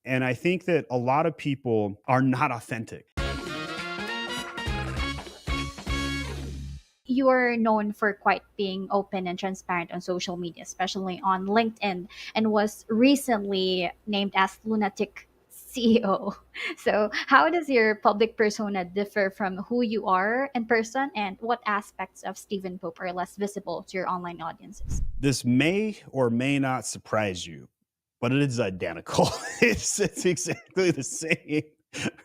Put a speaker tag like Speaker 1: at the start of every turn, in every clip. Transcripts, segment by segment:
Speaker 1: And I think that a lot of people are not authentic.
Speaker 2: You are known for quite being open and transparent on social media, especially on LinkedIn, and was recently named as Lunatic CEO. So, how does your public persona differ from who you are in person, and what aspects of Stephen Pope are less visible to your online audiences?
Speaker 1: This may or may not surprise you, but it is identical. It's exactly the same,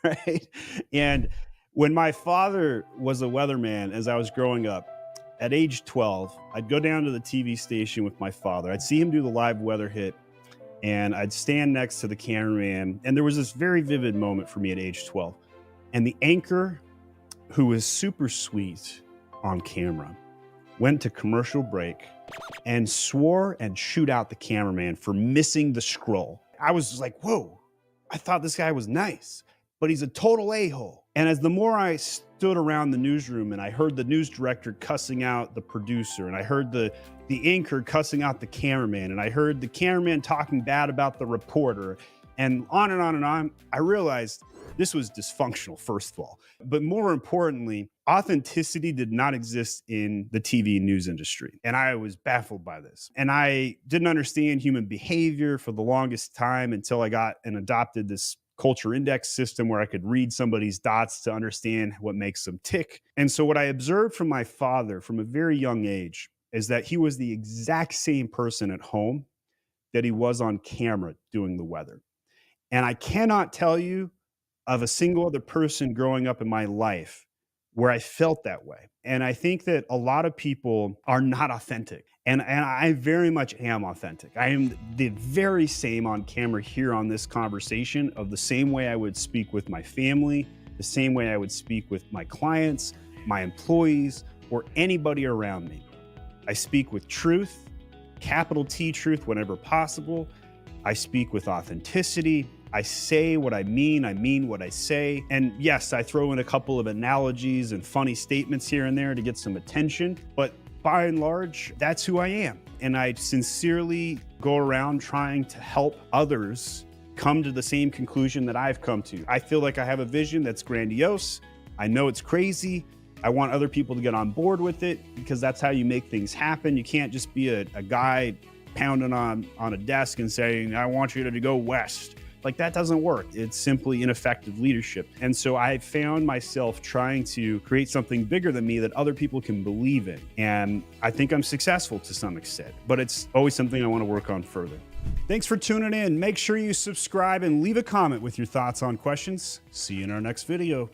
Speaker 1: right? And when my father was a weatherman as I was growing up, at age 12, I'd go down to the TV station with my father. I'd see him do the live weather hit, and I'd stand next to the cameraman. And there was this very vivid moment for me at age 12. And the anchor, who was super sweet on camera, went to commercial break and swore and chewed out the cameraman for missing the scroll. I was just like, whoa, I thought this guy was nice, but he's a total a-hole. And as the more I stood around the newsroom and I heard the news director cussing out the producer, and I heard the anchor cussing out the cameraman, and I heard the cameraman talking bad about the reporter, and on and on and on, I realized this was dysfunctional, first of all. But more importantly, authenticity did not exist in the TV news industry. And I was baffled by this. And I didn't understand human behavior for the longest time until I got and adopted this culture index system where I could read somebody's dots to understand what makes them tick. And so what I observed from my father from a very young age is that he was the exact same person at home that he was on camera doing the weather. And I cannot tell you of a single other person growing up in my life where I felt that way. And I think that a lot of people are not authentic. And I very much am authentic. I am the very same on camera here on this conversation, of the same way I would speak with my family, the same way I would speak with my clients, my employees, or anybody around me. I speak with truth, capital T truth whenever possible. I speak with authenticity. I say what I mean what I say. And yes, I throw in a couple of analogies and funny statements here and there to get some attention, but by and large, that's who I am. And I sincerely go around trying to help others come to the same conclusion that I've come to. I feel like I have a vision that's grandiose. I know it's crazy. I want other people to get on board with it, because that's how you make things happen. You can't just be a guy pounding on a desk and saying, I want you to go west. Like, that doesn't work. It's simply ineffective leadership. And so I found myself trying to create something bigger than me that other people can believe in. And I think I'm successful to some extent, but it's always something I want to work on further. Thanks for tuning in. Make sure you subscribe and leave a comment with your thoughts on questions. See you in our next video.